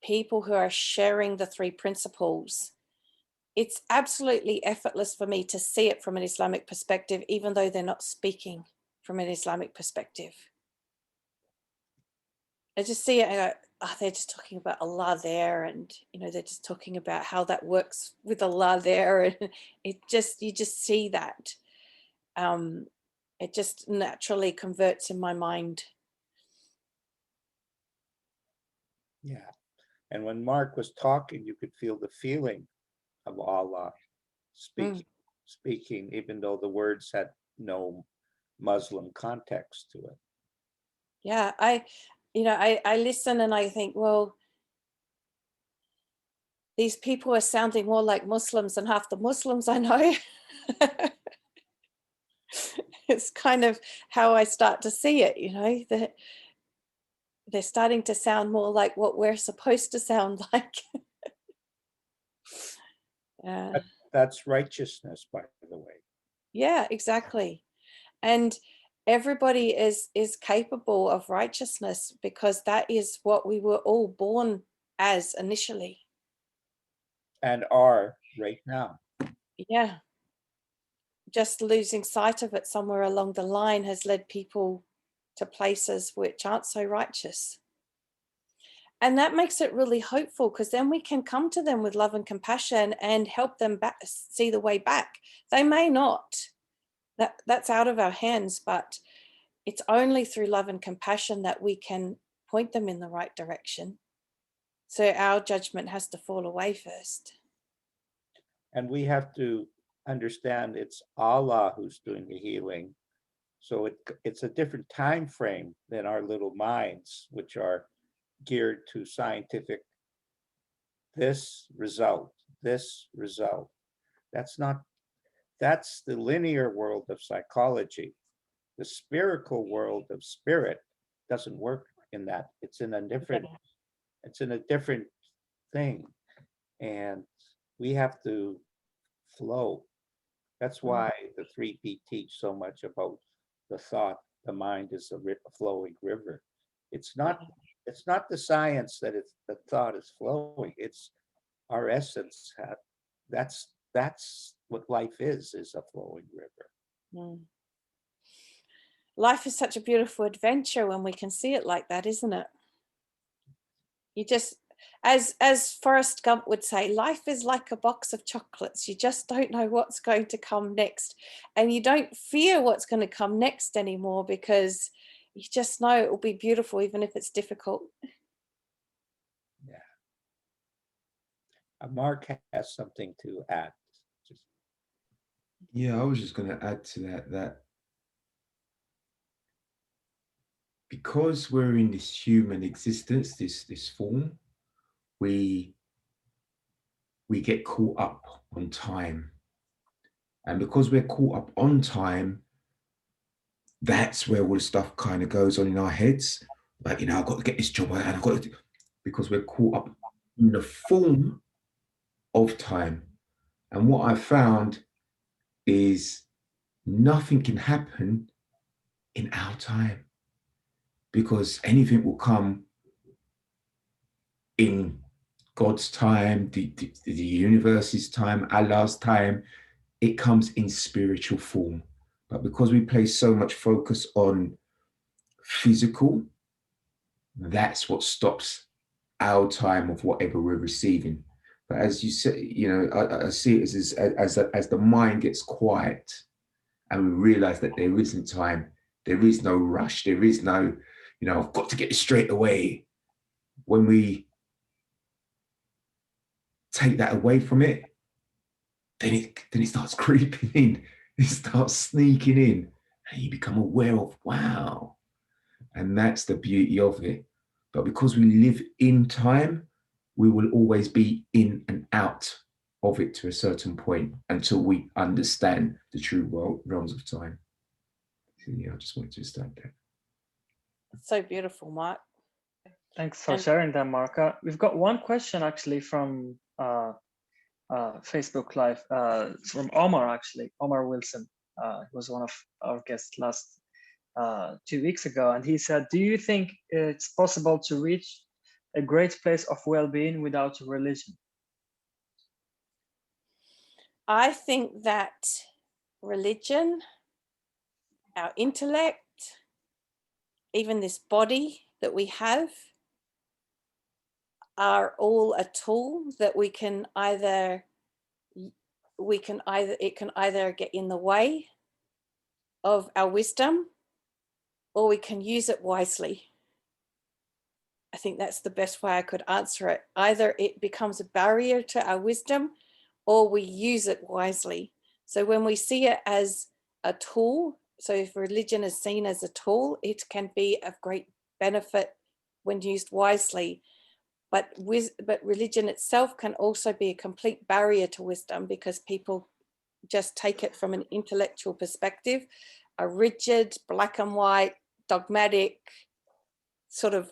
C: people who are sharing the three principles, it's absolutely effortless for me to see it from an Islamic perspective, even though they're not speaking from an Islamic perspective. I just see it and I go, oh, they're just talking about Allah there, and they're just talking about how that works with Allah there, and you just see that. It just naturally converts in my mind.
B: Yeah. And when Mark was talking, you could feel the feeling of Allah speaking, even though the words had no Muslim context to it.
C: Yeah, I listen and I think, well, these people are sounding more like Muslims than half the Muslims I know. It's kind of how I start to see it, that they're starting to sound more like what we're supposed to sound like.
B: That's righteousness, by the way.
C: Yeah, exactly. And everybody is capable of righteousness, because that is what we were all born as initially.
B: And are right now.
C: Yeah. Just losing sight of it somewhere along the line has led people to places which aren't so righteous. And that makes it really hopeful, because then we can come to them with love and compassion and help them see the way back. They may not. That's out of our hands, but it's only through love and compassion that we can point them in the right direction. So our judgment has to fall away first.
B: And we have to understand it's Allah who's doing the healing. So it's a different time frame than our little minds, which are geared to scientific, this result. That's the linear world of psychology. The spherical world of spirit doesn't work in that. It's in a different thing. And we have to flow. That's why the 3P teach so much about the thought. The mind is a flowing river. It's not the science that the thought is flowing. It's our essence. That's what life is a flowing river.
C: Life is such a beautiful adventure when we can see it like that, isn't it? You just, as Forrest Gump would say, life is like a box of chocolates. You just don't know what's going to come next. And you don't fear what's going to come next anymore, because you just know it will be beautiful, even if it's difficult.
B: Yeah. Mark has something to add.
E: Yeah, I was just going to add to that because we're in this human existence, this form, we get caught up on time. And because we're caught up on time, that's where all the stuff kind of goes on in our heads. Like, I've got to get this job, and I've got to do, because we're caught up in the form of time. And what I found is nothing can happen in our time. because anything will come in God's time, the universe's time, Allah's time. It comes in spiritual form. But because we place so much focus on physical, that's what stops our time of whatever we're receiving. But as you say, you know, I see it as the mind gets quiet and we realize that there isn't time, there is no rush, there is no, you know, I've got to get it straight away. When we take that away from it, then it starts creeping in, it starts sneaking in, and you become aware of, wow. And that's the beauty of it. But because we live in time, we will always be in and out of it to a certain point until we understand the true realms of time. So yeah, I just wanted to start that.
C: So beautiful, Mark.
A: Thanks for sharing that, Marka. We've got one question actually from Facebook Live, from Omar, actually, Omar Wilson. He was one of our guests last 2 weeks ago, and he said, do you think it's possible to reach a great place of well-being without religion?
C: I think that religion, our intellect, even this body that we have, are all a tool that it can either get in the way of our wisdom, or we can use it wisely. I think that's the best way I could answer it. Either it becomes a barrier to our wisdom, or we use it wisely. So when we see it as a tool, so if religion is seen as a tool, it can be of great benefit when used wisely. But religion itself can also be a complete barrier to wisdom, because people just take it from an intellectual perspective, a rigid, black and white, dogmatic sort of.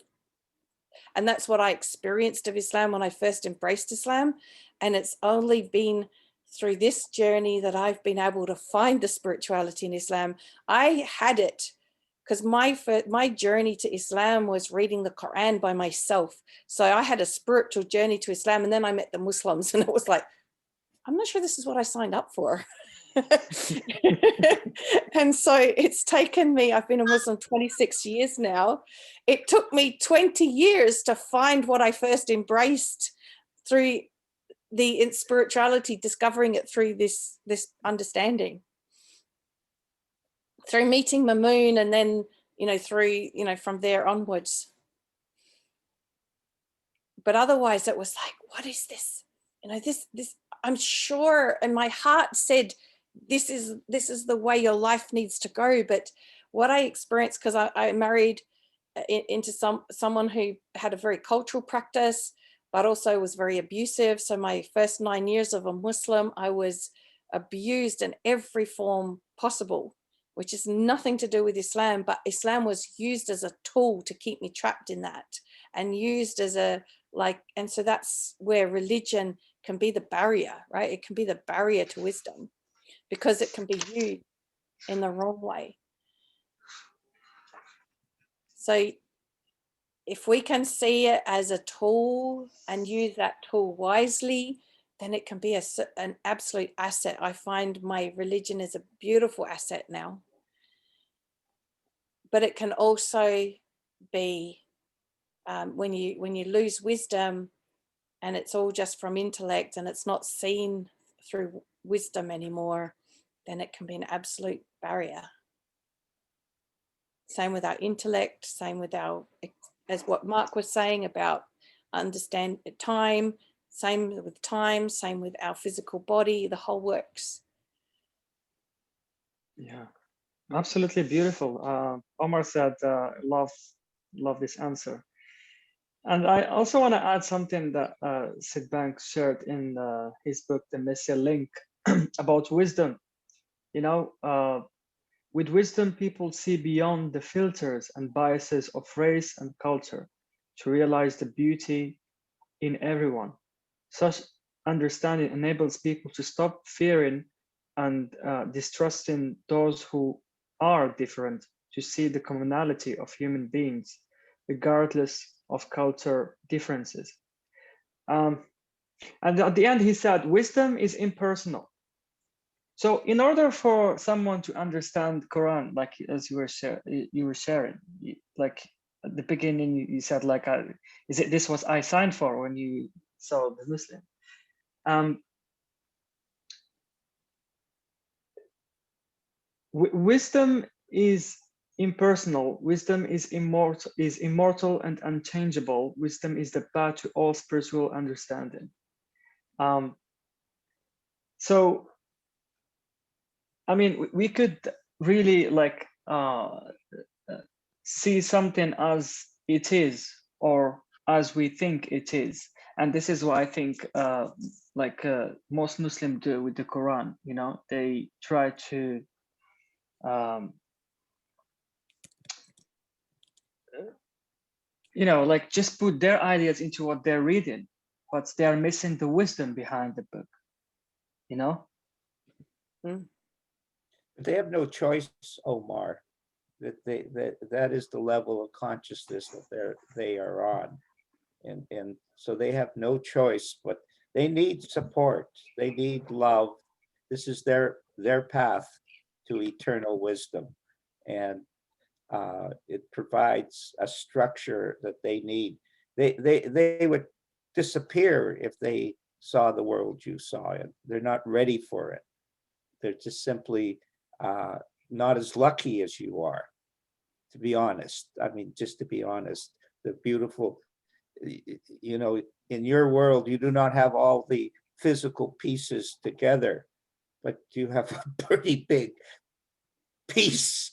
C: And that's what I experienced of Islam when I first embraced Islam. And it's only been through this journey that I've been able to find the spirituality in Islam. I had it because my journey to Islam was reading the Quran by myself. So I had a spiritual journey to Islam, and then I met the Muslims, and it was like, I'm not sure this is what I signed up for. And so it's taken me, I've been a Muslim 26 years now. It took me 20 years to find what I first embraced through the spirituality, discovering it through this understanding, through meeting Mamoon, and then, you know, through, you know, from there onwards. But otherwise it was like, what is this? You know, this I'm sure, and my heart said, this is the way your life needs to go. But what I experienced, because I married into someone who had a very cultural practice, but also was very abusive. So my first 9 years of a Muslim, I was abused in every form possible, which is nothing to do with Islam, but Islam was used as a tool to keep me trapped in that, and used as a, like, and so that's where religion can be the barrier, right? It can be the barrier to wisdom, because it can be used in the wrong way. So if we can see it as a tool and use that tool wisely, then it can be an absolute asset. I find my religion is a beautiful asset now. But it can also be, when you lose wisdom and it's all just from intellect and it's not seen through wisdom anymore, then it can be an absolute barrier. Same with our intellect, same with our, as what Mark was saying about understand time, same with our physical body, the whole works.
A: Yeah, absolutely beautiful. Omar said, love this answer. And I also want to add something that Sid Banks shared in his book, The Messiah Link, about wisdom. You know, with wisdom, people see beyond the filters and biases of race and culture to realize the beauty in everyone. Such understanding enables people to stop fearing and distrusting those who are different to see the commonality of human beings, regardless of culture differences. And at the end, he said, wisdom is impersonal. So in order for someone to understand Quran, like as you were sharing, like at the beginning, you said like, this was I signed for when you saw the Muslim. Wisdom is impersonal. Wisdom is immortal and unchangeable. Wisdom is the path to all spiritual understanding. So, I mean, we could really like see something as it is or as we think it is. And this is what I think most Muslims do with the Quran. You know, they try to you know, like just put their ideas into what they're reading, but they're missing the wisdom behind the book, you know?
B: They have no choice, Omar. That is the level of consciousness that they are on. And so they have no choice, but they need support. They need love. This is their path to eternal wisdom. And it provides a structure that they need. They would disappear if they saw the world you saw it. They're not ready for it. They're just simply not as lucky as you are, to be honest. I mean, just to be honest, the beautiful, you know, in your world, you do not have all the physical pieces together, but you have a pretty big piece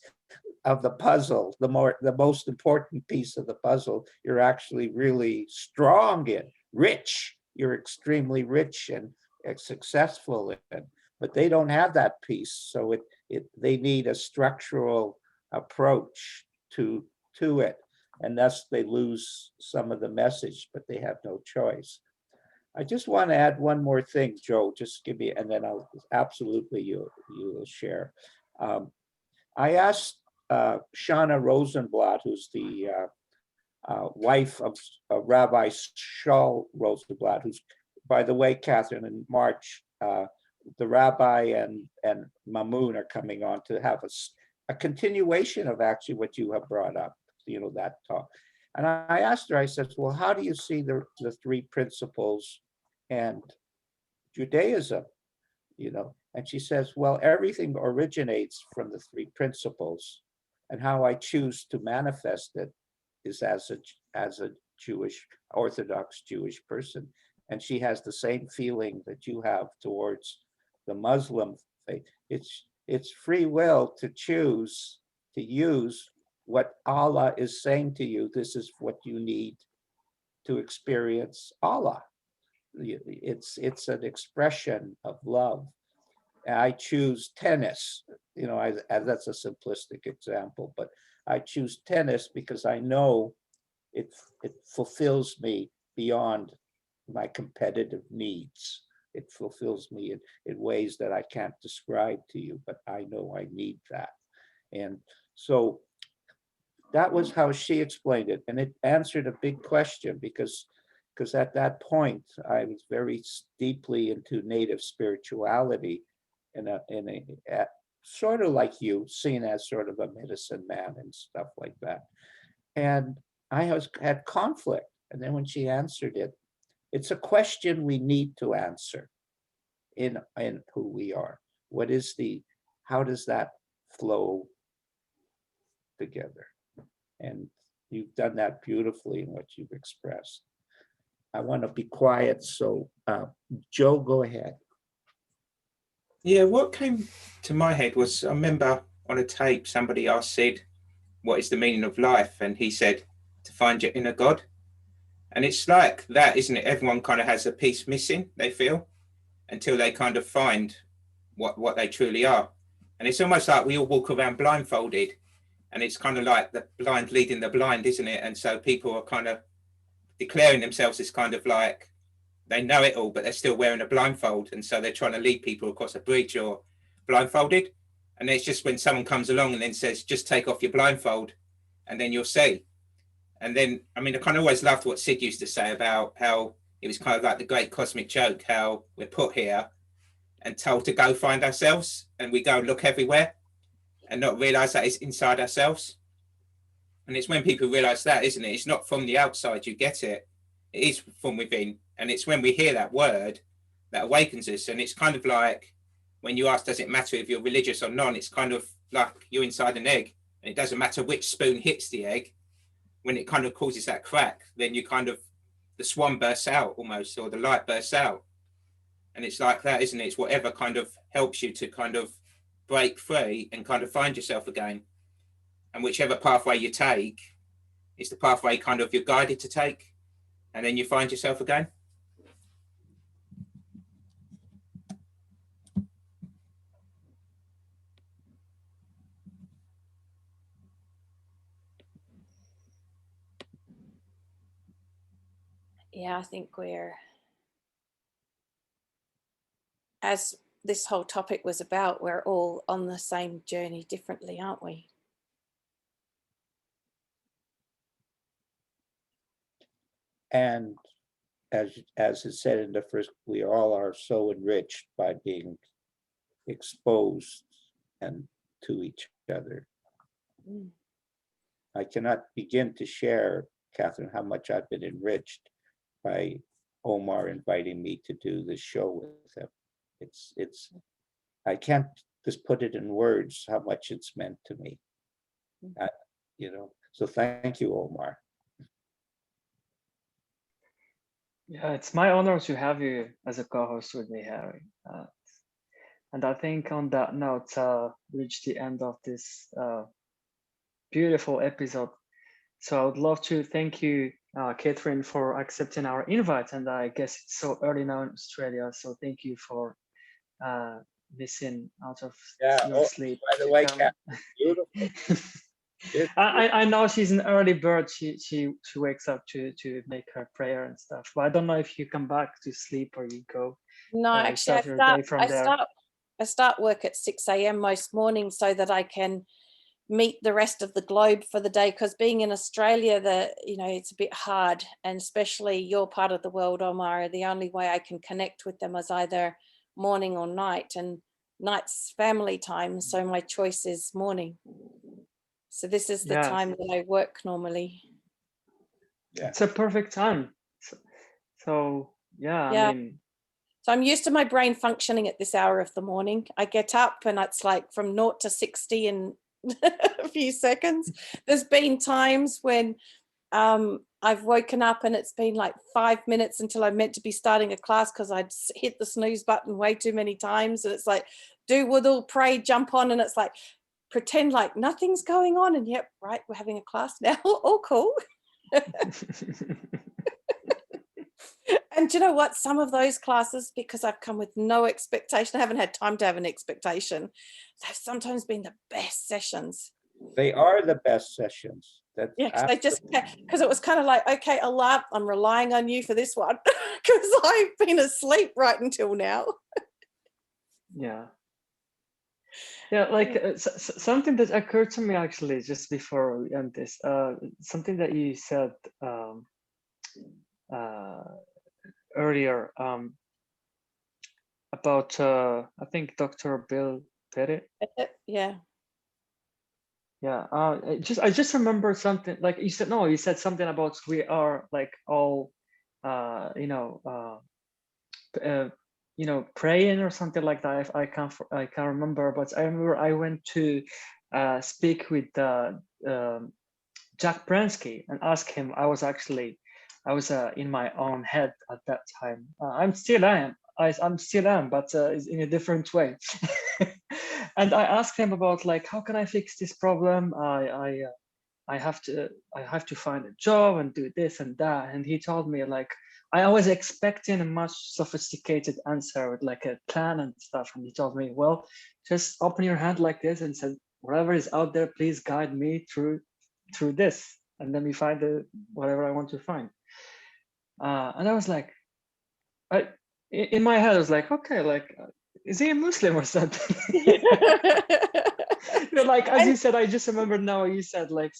B: of the puzzle, the most important piece of the puzzle. You're actually really strong in, rich. You're extremely rich and successful in, but they don't have that piece. So they need a structural approach to it, and thus they lose some of the message, but they have no choice. I just want to add one more thing, Joe. Just give me, and then I'll absolutely you will share. I asked Shauna Rosenblatt, who's the wife of Rabbi Shaul Rosenblatt, who's, by the way, Kathryn, in March, the rabbi and Mamoun are coming on to have a continuation of actually what you have brought up, you know, that talk. And I asked her, I said, well, how do you see the three principles and Judaism, you know? And she says, well, everything originates from the three principles, and how I choose to manifest it is as a Jewish, Orthodox Jewish person. And she has the same feeling that you have towards the Muslim faith. It's free will to choose to use what Allah is saying to you. This is what you need to experience Allah. It's an expression of love. I choose tennis, you know, that's a simplistic example, but I choose tennis because I know it fulfills me beyond my competitive needs. It fulfills me in ways that I can't describe to you, but I know I need that. And so that was how she explained it. And it answered a big question because at that point, I was very deeply into native spirituality, and sort of like you, seen as sort of a medicine man and stuff like that. And I had conflict. And then when she answered it, it's a question we need to answer in who we are. How does that flow together? And you've done that beautifully in what you've expressed. I want to be quiet, so Joe, go ahead.
D: Yeah, what came to my head was, I remember on a tape somebody asked Sid, what is the meaning of life? And he said, to find your inner God. And it's like that, isn't it? Everyone kind of has a piece missing, they feel, until they kind of find what they truly are. And it's almost like we all walk around blindfolded, and it's kind of like the blind leading the blind, isn't it? And so people are kind of declaring themselves as kind of like, they know it all, but they're still wearing a blindfold. And so they're trying to lead people across a bridge or blindfolded. And it's just when someone comes along and then says, just take off your blindfold and then you'll see. And then, I mean, I kind of always loved what Sid used to say about how it was kind of like the great cosmic joke, how we're put here and told to go find ourselves, and we go look everywhere and not realize that it's inside ourselves. And it's when people realize that, isn't it? It's not from the outside you get it. It is from within. And it's when we hear that word that awakens us. And it's kind of like when you ask, does it matter if you're religious or not? It's kind of like you're inside an egg, and it doesn't matter which spoon hits the egg. When it kind of causes that crack, then you kind of, the swan bursts out almost, or the light bursts out. And it's like that, isn't it? It's whatever kind of helps you to kind of break free and kind of find yourself again. And whichever pathway you take is the pathway kind of you're guided to take, and then you find yourself again.
C: Yeah, I think we're, as this whole topic was about, we're all on the same journey differently, aren't we?
B: And as is said in the first, we all are so enriched by being exposed and to each other.
C: Mm.
B: I cannot begin to share, Kathryn, how much I've been enriched by Omar inviting me to do this show with him. It's I can't just put it in words how much it's meant to me. You know, so thank you, Omar.
A: Yeah, it's my honor to have you as a co-host with me, Harry. And I think on that note, reach the end of this beautiful episode. So I would love to thank you, Kathryn, for accepting our invite. And I guess it's so early now in Australia, so thank you for missing out of your sleep.
B: By the way, Kathryn, beautiful.
A: I know she's an early bird. She wakes up to make her prayer and stuff. But I don't know if you come back to sleep or you go.
C: No, actually, I start work at 6 a.m. most mornings so that I can meet the rest of the globe for the day. Because being in Australia, it's a bit hard, and especially your part of the world, Omar. The only way I can connect with them is either morning or night, and night's family time. So my choice is morning. So this is the time that I work normally.
B: Yeah.
A: It's a perfect time. So yeah,
C: yeah.
A: I mean.
C: So I'm used to my brain functioning at this hour of the morning. I get up and it's like from 0 to 60 in a few seconds. There's been times when I've woken up and it's been like 5 minutes until I'm meant to be starting a class because I'd hit the snooze button way too many times. And it's like, do wudu, pray, jump on. And it's like, pretend like nothing's going on. And yep, right, we're having a class now. All cool. And you know what? Some of those classes, because I've come with no expectation, I haven't had time to have an expectation, they've sometimes been the best sessions.
B: They are the best sessions.
C: Yeah, they just, because it was kind of like, okay, Allah, I'm relying on you for this one because I've been asleep right until now.
A: Yeah. Yeah, like something that occurred to me actually just before we end this, something that you said earlier about I think Dr. Bill Pettit.
C: Yeah.
A: Yeah. I just remember something like you said. No, you said something about we are like all praying or something like that. I can't remember, but I remember I went to speak with Jack Bransky and ask him. I was in my own head at that time. I'm still am, but in a different way. And I asked him about like, how can I fix this problem? I have to find a job and do this and that. And he told me like, I was expecting a much sophisticated answer with like a plan and stuff. And he told me, well, just open your hand like this and said, whatever is out there, please guide me through this. And then we find whatever I want to find. And I was like, in my head, I was like, okay, like is he a Muslim or something? Like, as you said, I just remember now you said, like,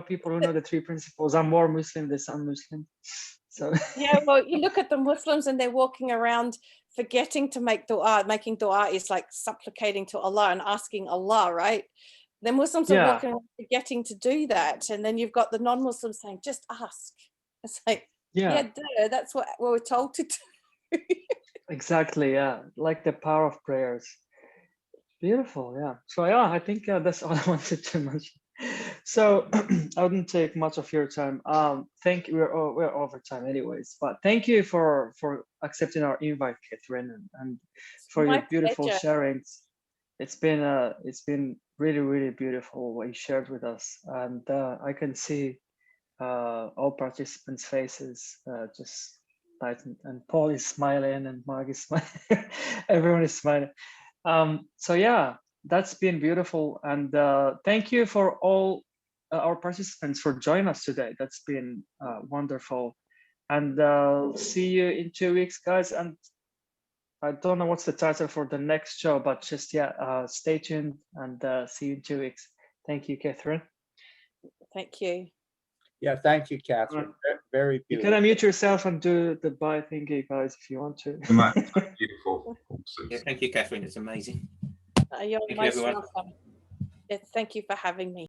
A: people who know the 3 principles are more Muslim than some Muslim. So
C: yeah, well, you look at the Muslims and they're walking around forgetting to make dua. Making dua is like supplicating to Allah and asking Allah, right? The Muslims are walking around forgetting to do that. And then you've got the non-Muslims saying, just ask. It's like, yeah, duh, that's what we're told to do.
A: Exactly, yeah, like the power of prayers. Beautiful, yeah. So yeah, I think that's all I wanted to mention. So I wouldn't take much of your time. Thank you. We're over time anyways, but thank you for accepting our invite, Kathryn, and for
C: My
A: your beautiful
C: pleasure.
A: sharings. It's been really, really beautiful what you shared with us, and I can see all participants' faces just lighten, and Paul is smiling and Mark is smiling. Everyone is smiling. So yeah, that's been beautiful, and thank you for all our participants for joining us today. That's been wonderful, and see you in 2 weeks, guys. And I don't know what's the title for the next show, but just stay tuned, and see you in 2 weeks. Thank you, Kathryn.
C: Thank you.
B: Yeah, thank you, Kathryn. Very
A: You
B: beautiful.
A: can unmute yourself and do the bye thingy, guys, if you want to.
E: Beautiful. Awesome.
D: Yeah, thank you, Kathryn. It's amazing.
C: You're
D: Thank you,
C: most
D: everyone.
C: welcome. Yeah, thank you for having me.